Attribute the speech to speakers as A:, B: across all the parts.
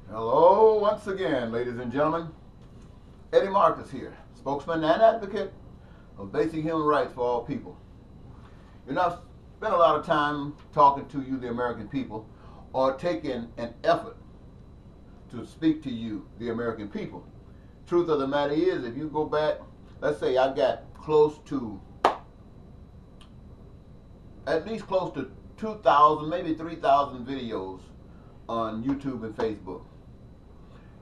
A: Hello once again, ladies and gentlemen. Eddie Marcus here, spokesman and advocate of basic human rights for all people. You know, I've spent a lot of time talking to you, the American people, or taking an effort to speak to you, the American people. Truth of the matter is, if you go back, let's say I got at least close to 2,000, maybe 3,000 videos on YouTube and Facebook.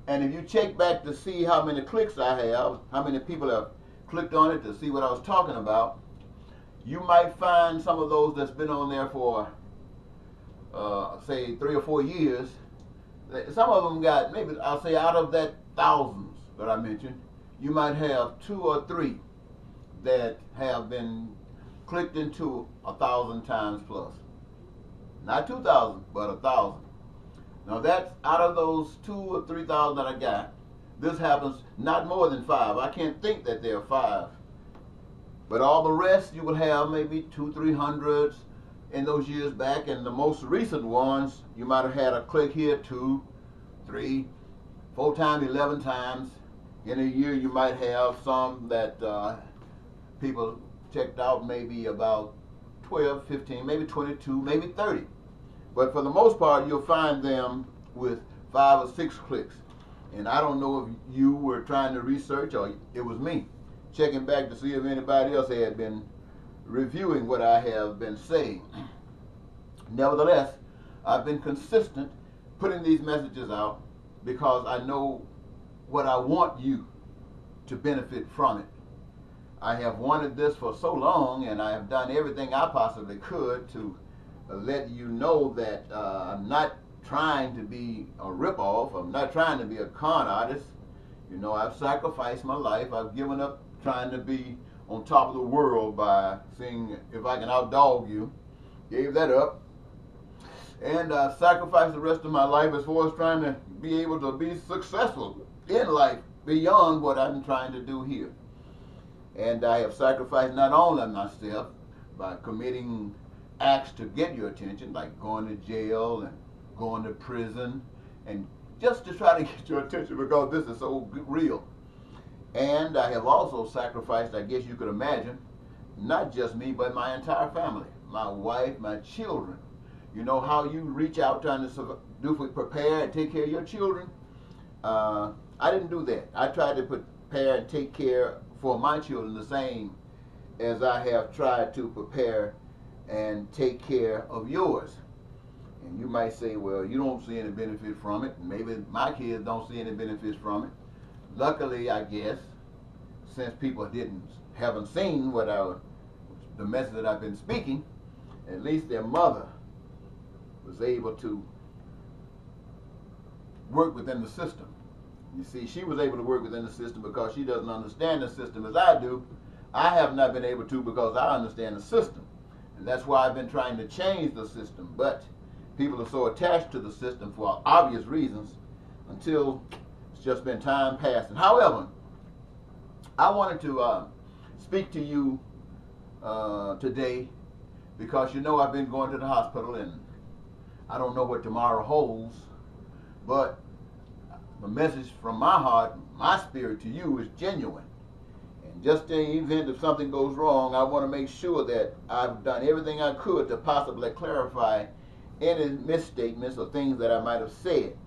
A: And if you check back to see how many clicks I have, how many people have clicked on it to see what I was talking about, you might find some of those that's been on there for, say, 3 or 4 years. Some of them got, maybe I'll say out of that thousands that I mentioned, you might have 2 or 3 that have been clicked into 1,000 times plus. Not 2,000, but 1,000. Now that's out of those 2,000 or 3,000 that I got. This happens not more than 5. I can't think that there are 5. But all the rest you will have maybe 200-300 in those years back, and the most recent ones you might have had a click here 2, 3, 4 times, 11 times. In a year you might have some that people checked out maybe about 12, 15, maybe 22, maybe 30. But for the most part, you'll find them with 5 or 6 clicks. And I don't know if you were trying to research or it was me checking back to see if anybody else had been reviewing what I have been saying. Nevertheless, I've been consistent putting these messages out because I know what I want you to benefit from it. I have wanted this for so long, and I have done everything I possibly could to let you know that I'm not trying to be a ripoff. I'm not trying to be a con artist. You know, I've sacrificed my life. I've given up trying to be on top of the world by seeing if I can outdog you. Gave that up. And I sacrificed the rest of my life as far as trying to be able to be successful in life beyond what I'm trying to do here. And I have sacrificed not only myself by committing acts to get your attention, like going to jail and going to prison, and just to try to get your attention because this is so real. And I have also sacrificed, I guess you could imagine, not just me, but my entire family, my wife, my children. You know how you reach out trying to prepare and take care of your children? I didn't do that. I tried to prepare and take care for my children the same as I have tried to prepare and take care of yours. And you might say, well, you don't see any benefit from it. Maybe my kids don't see any benefits from it. Luckily, I guess, since people haven't seen the message that I've been speaking, at least their mother was able to work within the system. You see, she was able to work within the system because she doesn't understand the system as I do. I have not been able to because I understand the system. And that's why I've been trying to change the system. But people are so attached to the system for obvious reasons until it's just been time passing. However, I wanted to speak to you today because you know I've been going to the hospital and I don't know what tomorrow holds, but the message from my heart, my spirit to you is genuine. And just in the event if something goes wrong, I want to make sure that I've done everything I could to possibly clarify any misstatements or things that I might have said.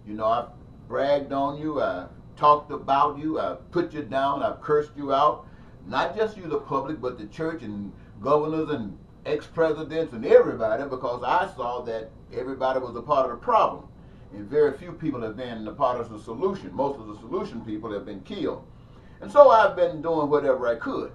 A: You know, I've bragged on you, I've talked about you, I've put you down, I've cursed you out. Not just you, the public, but the church and governors and ex-presidents and everybody, because I saw that everybody was a part of the problem. And very few people have been a part of the solution. Most of the solution people have been killed. And so I've been doing whatever I could.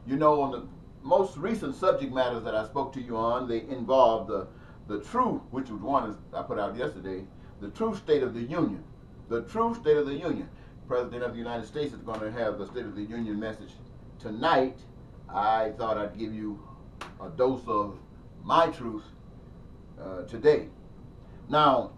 A: You know, on the most recent subject matters that I spoke to you on, they involved the true, which was one I put out yesterday, the true State of the Union. The true State of the Union. The President of the United States is going to have the State of the Union message tonight. I thought I'd give you a dose of my truth today. Now,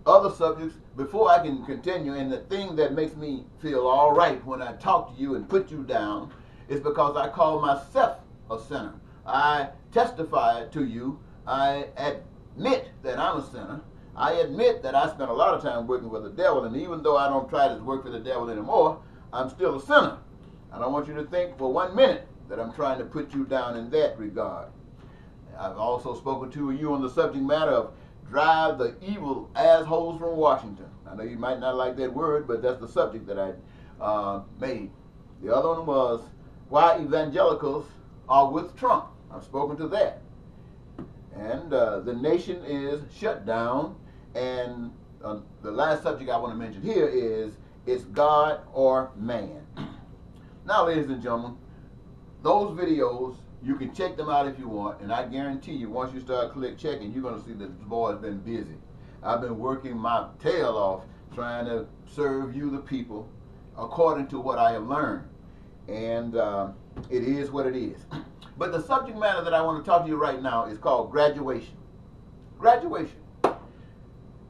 A: other subjects, before I can continue, and the thing that makes me feel all right when I talk to you and put you down is because I call myself a sinner. I testify to you I admit that I'm a sinner. I admit that I spent a lot of time working for the devil, and even though I don't try to work for the devil anymore, I'm still a sinner. I don't want you to think for 1 minute that I'm trying to put you down in that regard. I've also spoken to you on the subject matter of drive the evil assholes from Washington. I know you might not like that word, but that's the subject that I made. The other one was why evangelicals are with Trump. I've spoken to that. And the nation is shut down. And the last subject I want to mention here is it's God or man. Now, ladies and gentlemen, those videos, you can check them out if you want, and I guarantee you, once you start checking, you're going to see that the boy's been busy. I've been working my tail off trying to serve you, the people, according to what I have learned. And it is what it is. But the subject matter that I want to talk to you right now is called graduation. Graduation.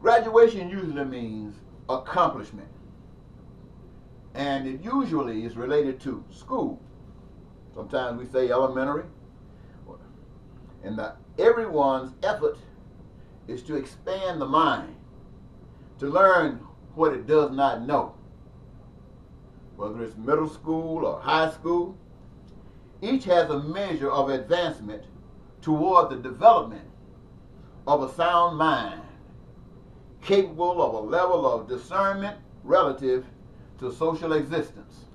A: Graduation usually means accomplishment. And it usually is related to school. Sometimes we say elementary. And everyone's effort is to expand the mind, to learn what it does not know. Whether it's middle school or high school, each has a measure of advancement toward the development of a sound mind, capable of a level of discernment relative to social existence.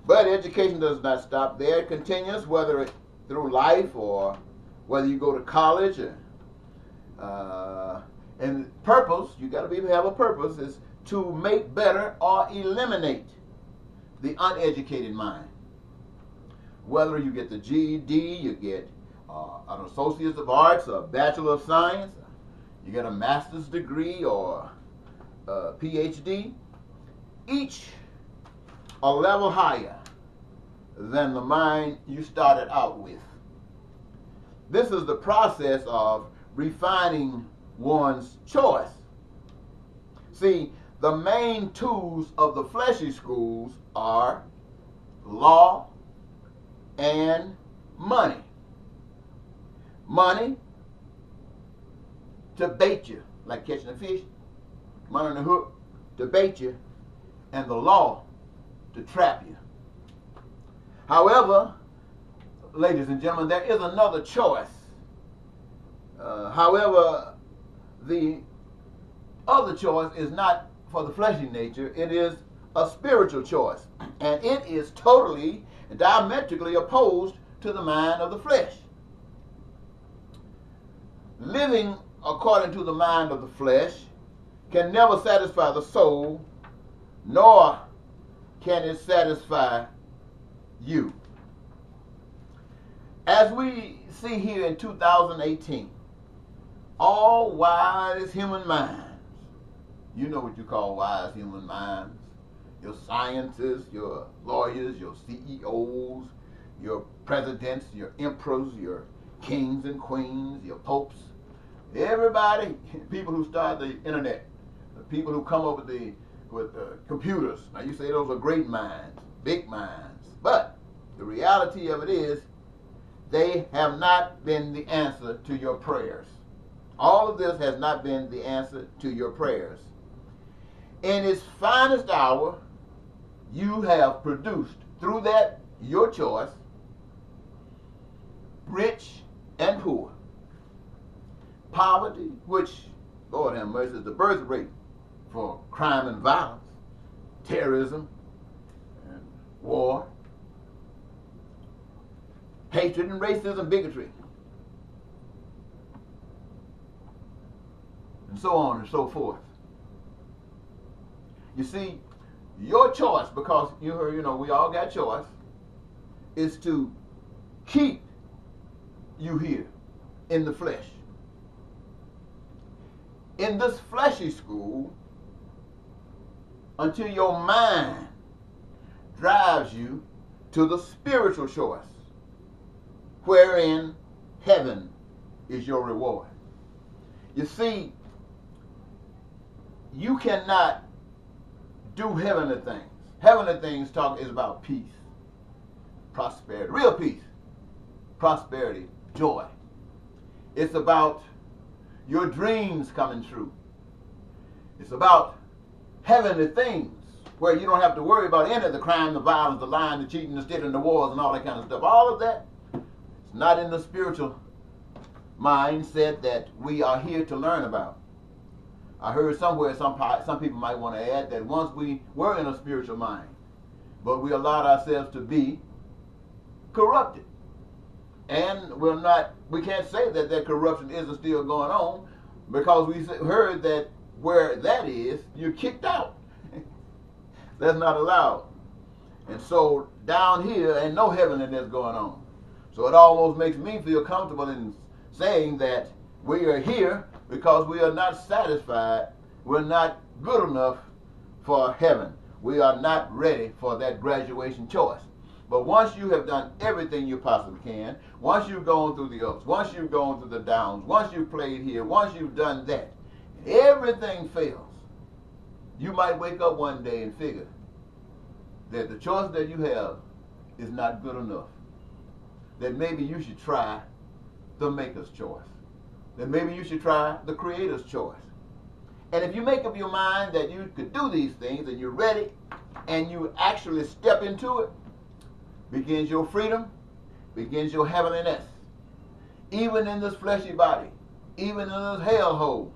A: But education does not stop there. It continues, whether it's through life or whether you go to college. And purpose, you got to be able to have a purpose, is to make better or eliminate the uneducated mind. Whether you get the GED, you get an Associate of Arts, a Bachelor of Science, you get a master's degree or a PhD, each a level higher than the mind you started out with. This is the process of refining one's choice. See, the main tools of the fleshy schools are law and money. Money to bait you, like catching a fish. Money on the hook to bait you, and the law to trap you. However, ladies and gentlemen, there is another choice. However, the other choice is not for the fleshy nature. It is a spiritual choice. And it is totally and diametrically opposed to the mind of the flesh. Living according to the mind of the flesh can never satisfy the soul, nor can it satisfy you. As we see here in 2018, all wise human minds, you know what you call wise human minds, your scientists, your lawyers, your CEOs, your presidents, your emperors, your kings and queens, your popes, everybody, people who start the internet, the people who come up with computers. Now you say those are great minds, big minds, but the reality of it is they have not been the answer to your prayers. All of this has not been the answer to your prayers. In its finest hour, you have produced, through that, your choice, rich and poor. Poverty, which, Lord have mercy, is the birth rate for crime and violence, terrorism, and war, hatred and racism, bigotry, and so on and so forth. You see, your choice, because you heard, we all got choice, is to keep you here in the flesh. In this fleshy school, until your mind drives you to the spiritual choice, wherein heaven is your reward. You see, you cannot do heavenly things. Heavenly things is about peace, prosperity, real peace, prosperity, joy, It's about your dreams coming true. It's about heavenly things where you don't have to worry about any of the crime, the violence, the lying, the cheating, the stealing, the wars, and all that kind of stuff. All of that is not in the spiritual mindset that we are here to learn about. I heard somewhere some people might want to add that once we were in a spiritual mind, but we allowed ourselves to be corrupted. And we can't say that that corruption isn't still going on, because we heard that where that is, you're kicked out. That's not allowed. And so down here ain't no heavenliness going on. So it almost makes me feel comfortable in saying that we are here because we are not satisfied. We're not good enough for heaven. We are not ready for that graduation choice. But once you have done everything you possibly can, once you've gone through the ups, once you've gone through the downs, once you've played here, once you've done that, everything fails, you might wake up one day and figure that the choice that you have is not good enough. That maybe you should try the Maker's choice. That maybe you should try the Creator's choice. And if you make up your mind that you could do these things and you're ready and you actually step into it, begins your freedom, begins your heavenliness. Even in this fleshy body, even in this hellhole,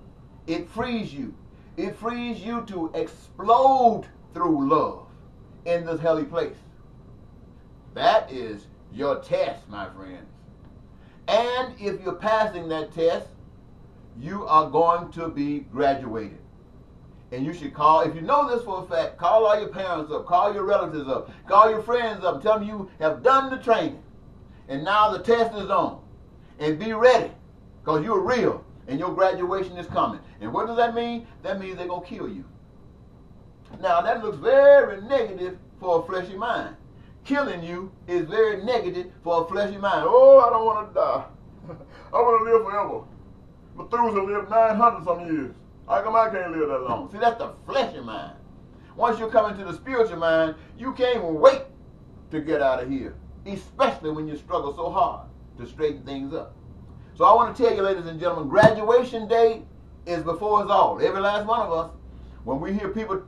A: it frees you. It frees you to explode through love in this helly place. That is your test, my friends. And if you're passing that test, you are going to be graduated. And you should call, if you know this for a fact, call all your parents up, call your relatives up, call your friends up, tell them you have done the training. And now the test is on. And be ready, because you're real, and your graduation is coming. And what does that mean? That means they're going to kill you. Now, that looks very negative for a fleshy mind. Killing you is very negative for a fleshy mind. Oh, I don't want to die. I want to live forever. Methuselah lived 900 some years. How come I can't live that long? See, that's the fleshy mind. Once you come into the spiritual mind, you can't wait to get out of here, especially when you struggle so hard to straighten things up. So I want to tell you, ladies and gentlemen, graduation day is before us all. Every last one of us. When we hear people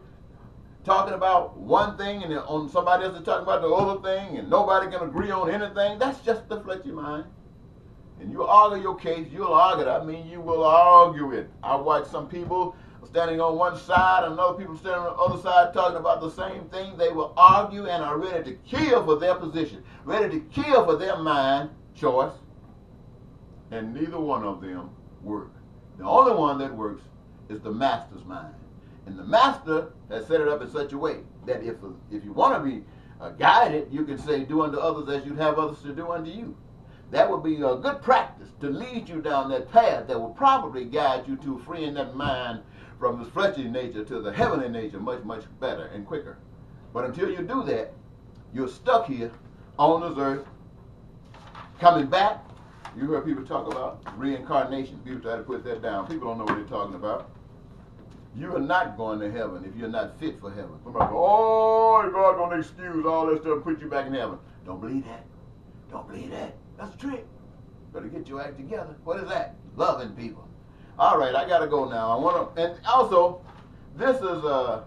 A: talking about one thing and on somebody else is talking about the other thing and nobody can agree on anything, that's just the fleshy mind. And you argue your case, you'll argue it. I mean, you will argue it. I watch some people standing on one side and other people standing on the other side talking about the same thing. They will argue and are ready to kill for their position, ready to kill for their mind choice, and neither one of them work. The only one that works is the master's mind. And the master has set it up in such a way that if you want to be guided, you can say, do unto others as you'd have others to do unto you. That would be a good practice to lead you down that path that will probably guide you to freeing that mind from the fleshly nature to the heavenly nature much, much better and quicker. But until you do that, you're stuck here on this earth, coming back. You heard people talk about reincarnation. People try to put that down. People don't know what they're talking about. You are not going to heaven if you're not fit for heaven. Somebody go, oh, God's going to excuse all that stuff and put you back in heaven. Don't believe that. Don't believe that. That's a trick. Better get your act together. What is that? Loving people. All right, I got to go now. I want to, and also, this is a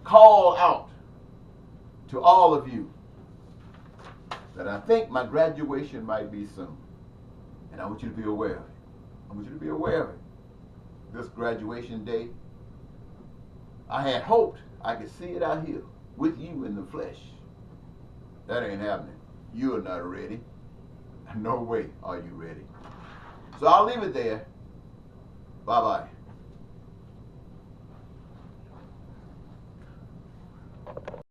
A: call out to all of you that I think my graduation might be soon, and I want you to be aware of it. I want you to be aware of it. This graduation day, I had hoped I could see it out here with you in the flesh. That ain't happening. You are not ready. No way are you ready. So I'll leave it there. Bye-bye.